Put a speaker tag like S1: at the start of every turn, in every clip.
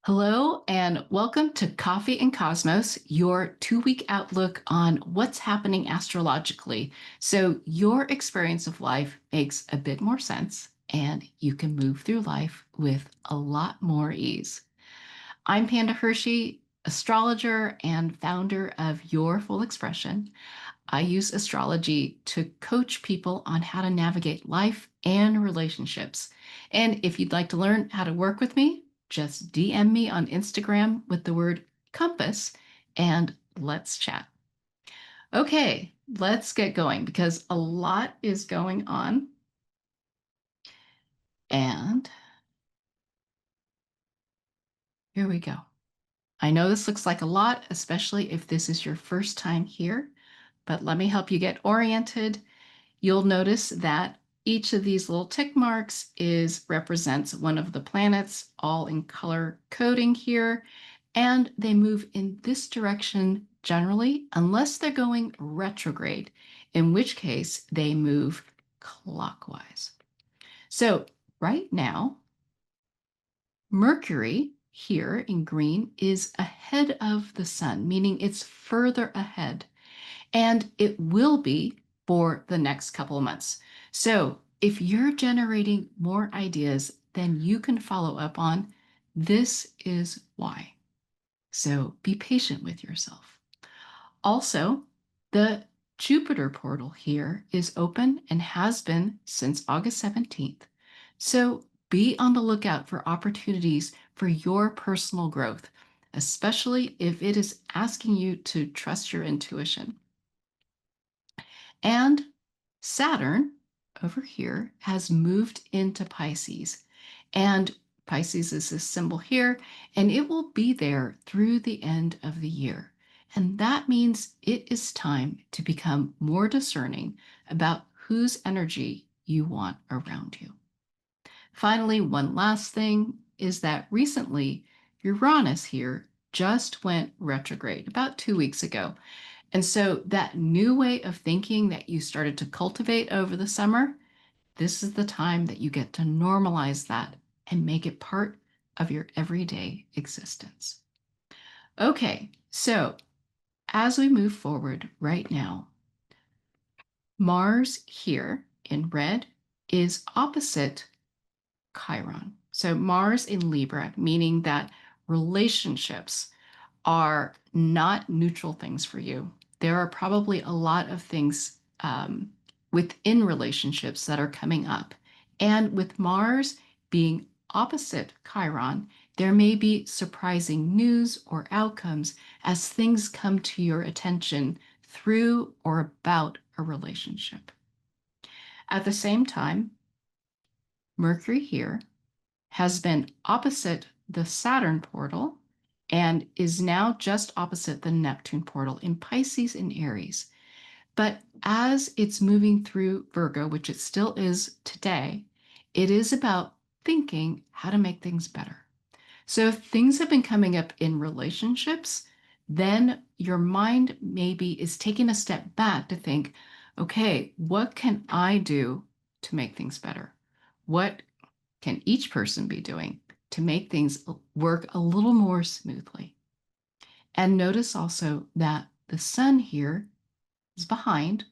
S1: Hello, and welcome to Coffee and Cosmos, your 2 week outlook on what's happening astrologically. So your experience of life makes a bit more sense and you can move through life with a lot more ease. I'm Panda Hershey, astrologer and founder of Your Full Expression. I use astrology to coach people on how to navigate life and relationships. And if you'd like to learn how to work with me, just DM me on Instagram with the word compass and let's chat. Okay, let's get going because a lot is going on. And here we go. I know this looks like a lot, especially if this is your first time here, but let me help you get oriented. You'll notice that each of these little tick marks represents one of the planets, all in color coding here, and they move in this direction generally, unless they're going retrograde, in which case they move clockwise. So right now, Mercury here in green is ahead of the sun, meaning it's further ahead. And it will be for the next couple of months. So if you're generating more ideas than you can follow up on, this is why. So be patient with yourself. Also, the Jupiter portal here is open and has been since August 17th. So be on the lookout for opportunities for your personal growth, especially if it is asking you to trust your intuition. And Saturn over here has moved into Pisces. And Pisces is this symbol here, and it will be there through the end of the year. And that means it is time to become more discerning about whose energy you want around you. Finally, one last thing is that recently Uranus here just went retrograde about 2 weeks ago. And so that new way of thinking that you started to cultivate over the summer, this is the time that you get to normalize that and make it part of your everyday existence. Okay, so as we move forward right now, Mars here in red is opposite Chiron. So Mars in Libra, meaning that relationships are not neutral things for you. There are probably a lot of things within relationships that are coming up. And with Mars being opposite Chiron, there may be surprising news or outcomes as things come to your attention through or about a relationship. At the same time, Mercury here has been opposite the Saturn portal and is now just opposite the Neptune portal in Pisces and Aries. But as it's moving through Virgo, which it still is today, it is about thinking how to make things better. So if things have been coming up in relationships, then your mind maybe is taking a step back to think, okay, what can I do to make things better? What can each person be doing to make things work a little more smoothly? And notice also that the sun here is behind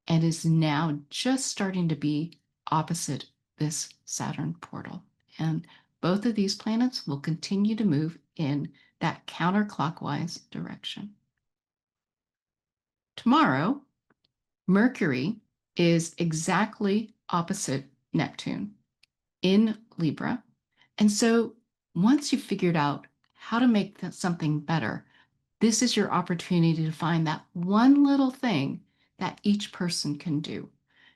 S1: and is now just starting to be opposite this Saturn portal. And both of these planets will continue to move in that counterclockwise direction. Tomorrow, Mercury is exactly opposite Neptune in Libra. And so once you've figured out how to make something better, this is your opportunity to find that one little thing that each person can do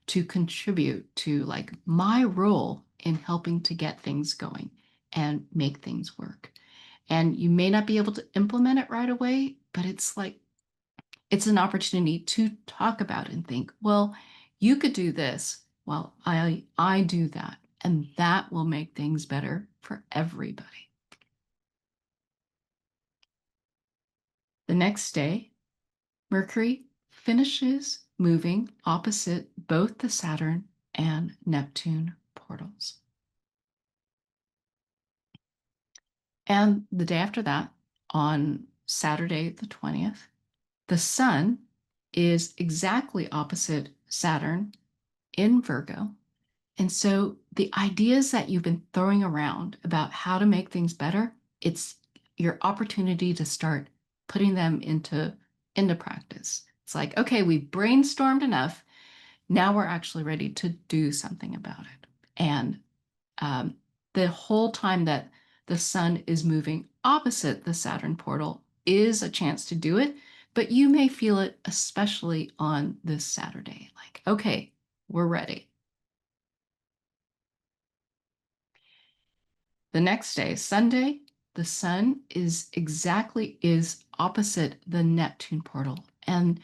S1: to contribute to like my role in helping to get things going and make things work. And you may not be able to implement it right away, but it's an opportunity to talk about and think, well, you could do this while I do that, and that will make things better for everybody. The next day, Mercury finishes moving opposite both the Saturn and Neptune portals. And the day after that, on Saturday, the 20th, the sun is exactly opposite Saturn in Virgo. And so the ideas that you've been throwing around about how to make things better, it's your opportunity to start putting them into practice. It's like, okay, we brainstormed enough. Now we're actually ready to do something about it. And um, the whole time that the sun is moving opposite the Saturn portal is a chance to do it, but you may feel it especially on this Saturday. Like, okay, we're ready. The next day, Sunday, the sun is opposite the Neptune portal. And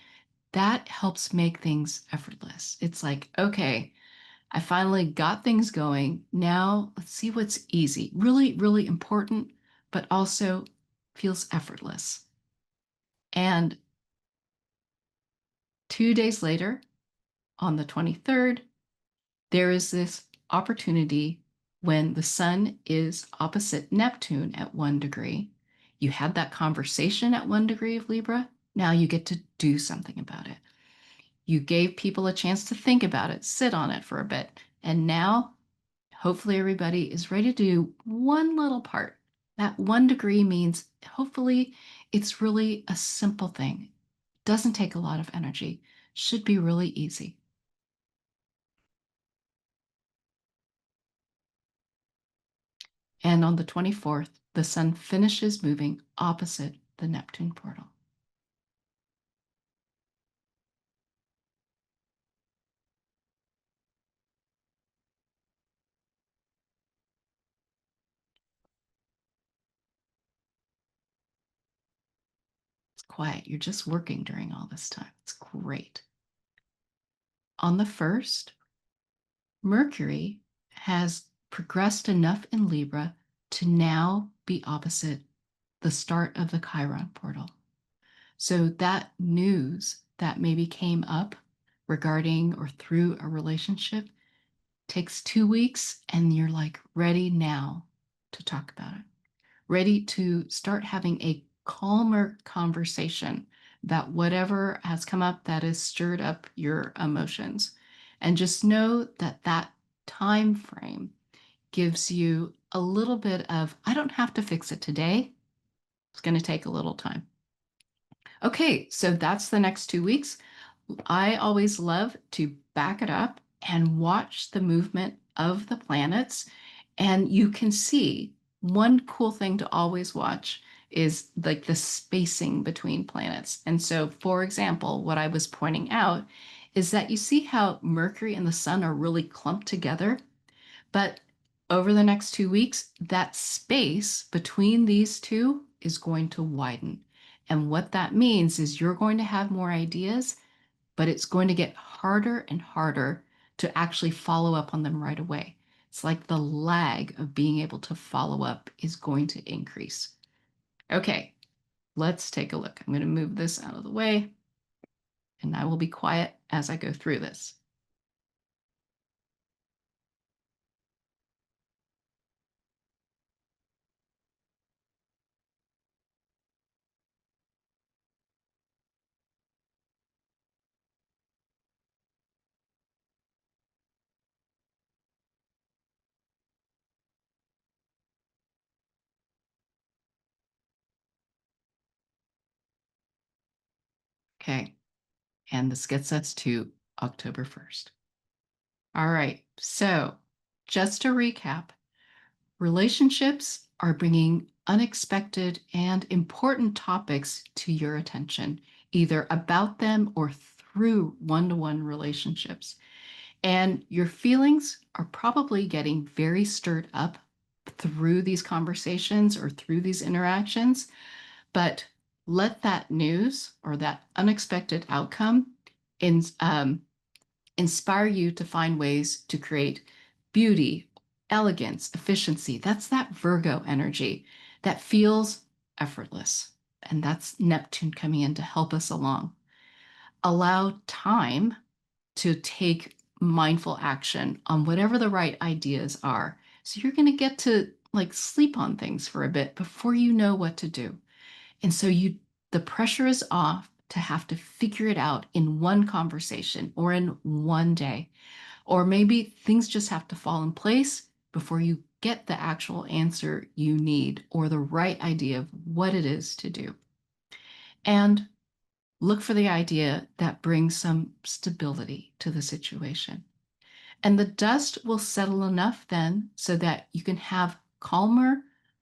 S1: that helps make things effortless. It's like, okay, I finally got things going. Now let's see what's easy. Really, really important, but also feels effortless. And 2 days later, on the 23rd, there is this opportunity when the sun is opposite Neptune at 1 degree. You had that conversation at 1 degree of Libra. Now you get to do something about it. You gave people a chance to think about it, sit on it for a bit. And now, hopefully, everybody is ready to do one little part. That 1 degree means hopefully it's really a simple thing. Doesn't take a lot of energy, should be really easy. And on the 24th, the sun finishes moving opposite the Neptune portal. It's quiet. You're just working during all this time. It's great. On the 1st, Mercury has progressed enough in Libra to now be opposite the start of the Chiron portal. So that news that maybe came up regarding or through a relationship takes 2 weeks, and you're like ready now to talk about it, ready to start having a calmer conversation about whatever has come up that has stirred up your emotions. And just know that that time frame gives you a little bit of, I don't have to fix it today. It's going to take a little time. Okay, so that's the next 2 weeks. I always love to back it up and watch the movement of the planets. And you can see one cool thing to always watch is like the spacing between planets. And so, for example, what I was pointing out is that you see how Mercury and the sun are really clumped together. But over the next 2 weeks, that space between these two is going to widen. And what that means is you're going to have more ideas, but it's going to get harder and harder to actually follow up on them right away. It's like the lag of being able to follow up is going to increase. Okay, let's take a look. I'm going to move this out of the way, and I will be quiet as I go through this. Okay, and this gets us to October 1st. All right, so just to recap, relationships are bringing unexpected and important topics to your attention, either about them or through one-to-one relationships. And your feelings are probably getting very stirred up through these conversations or through these interactions. But let that news or that unexpected outcome in, inspire you to find ways to create beauty, elegance, efficiency. That's that Virgo energy that feels effortless. And that's Neptune coming in to help us along. Allow time to take mindful action on whatever the right ideas are. So you're going to get to like sleep on things for a bit before you know what to do. And so the pressure is off to have to figure it out in one conversation or in one day. Or maybe things just have to fall in place before you get the actual answer you need or the right idea of what it is to do. And look for the idea that brings some stability to the situation. And the dust will settle enough then so that you can have calmer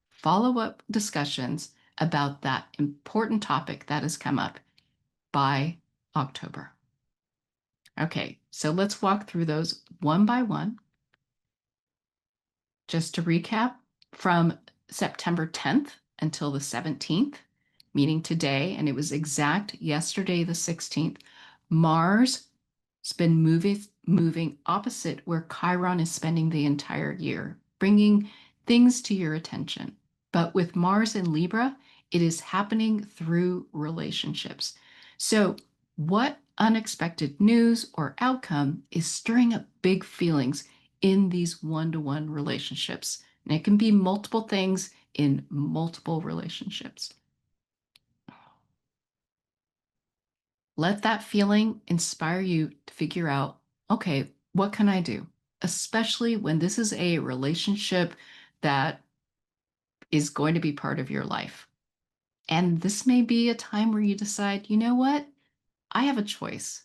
S1: follow-up discussions about that important topic that has come up by October. Okay, so let's walk through those one by one. Just to recap, from September 10th until the 17th, meaning today, and it was exact yesterday, the 16th, Mars has been moving opposite where Chiron is spending the entire year, bringing things to your attention. But with Mars in Libra, it is happening through relationships. So what unexpected news or outcome is stirring up big feelings in these one-to-one relationships? And it can be multiple things in multiple relationships. Let that feeling inspire you to figure out, okay, what can I do? Especially when this is a relationship that is going to be part of your life. And this may be a time where you decide, you know what? I have a choice.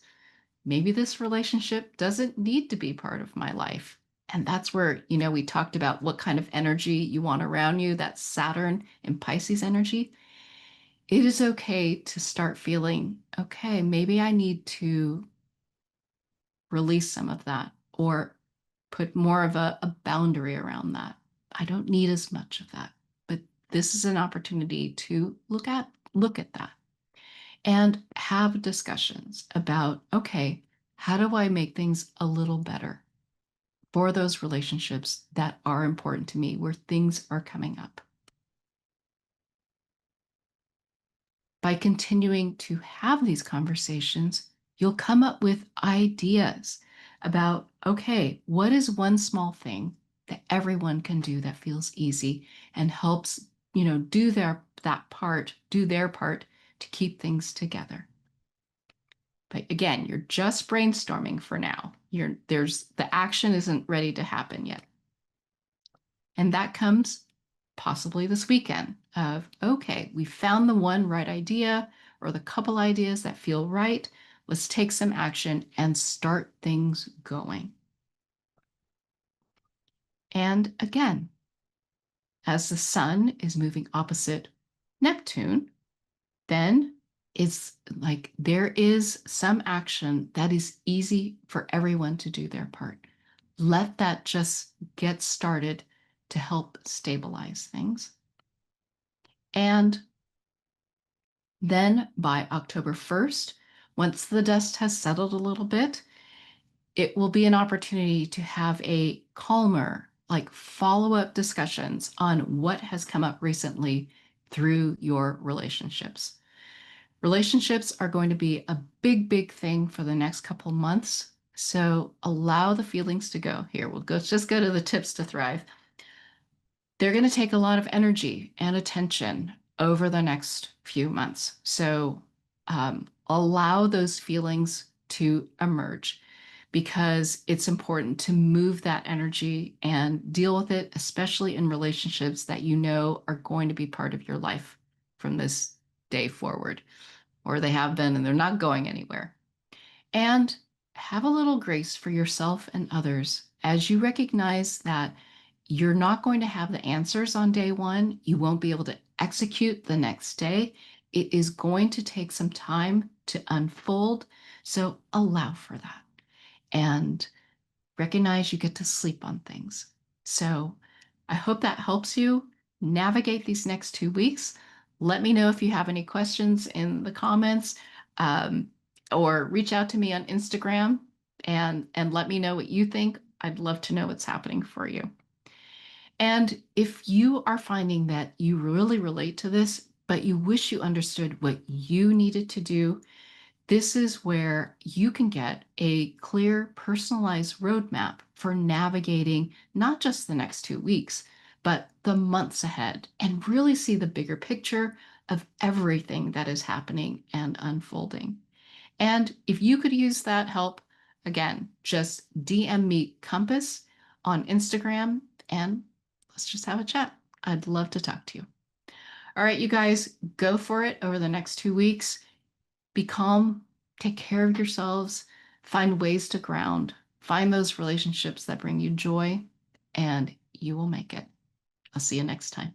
S1: Maybe this relationship doesn't need to be part of my life. And that's where, we talked about what kind of energy you want around you, that Saturn and Pisces energy. It is okay to start feeling, okay, maybe I need to release some of that or put more of a boundary around that. I don't need as much of that. But this is an opportunity to look at that and have discussions about, okay, how do I make things a little better for those relationships that are important to me, where things are coming up? By continuing to have these conversations, you'll come up with ideas about, okay, what is one small thing that everyone can do that feels easy and helps, do their part to keep things together. But again, you're just brainstorming for now. The action isn't ready to happen yet. And that comes possibly this weekend of, okay, we found the one right idea or the couple ideas that feel right. Let's take some action and start things going. And again, as the sun is moving opposite Neptune, then it's like there is some action that is easy for everyone to do their part. Let that just get started to help stabilize things. And then by October 1st, once the dust has settled a little bit, it will be an opportunity to have a calmer, like follow-up discussions on what has come up recently through your relationships. Relationships are going to be a big, big thing for the next couple months. So allow the feelings to go. Here, just go to the tips to thrive. They're going to take a lot of energy and attention over the next few months. So allow those feelings to emerge because it's important to move that energy and deal with it, especially in relationships that are going to be part of your life from this day forward, or they have been and they're not going anywhere. And have a little grace for yourself and others as you recognize that you're not going to have the answers on day one. You won't be able to execute the next day. It is going to take some time to unfold. So allow for that and recognize you get to sleep on things. So I hope that helps you navigate these next 2 weeks. Let me know if you have any questions in the comments, or reach out to me on Instagram and let me know what you think. I'd love to know what's happening for you. And if you are finding that you really relate to this, but you wish you understood what you needed to do, this is where you can get a clear, personalized roadmap for navigating not just the next 2 weeks, but the months ahead and really see the bigger picture of everything that is happening and unfolding. And if you could use that help, again, just DM me Compass on Instagram and let's just have a chat. I'd love to talk to you. All right, you guys, go for it over the next 2 weeks. Be calm, take care of yourselves, find ways to ground, find those relationships that bring you joy, and you will make it. I'll see you next time.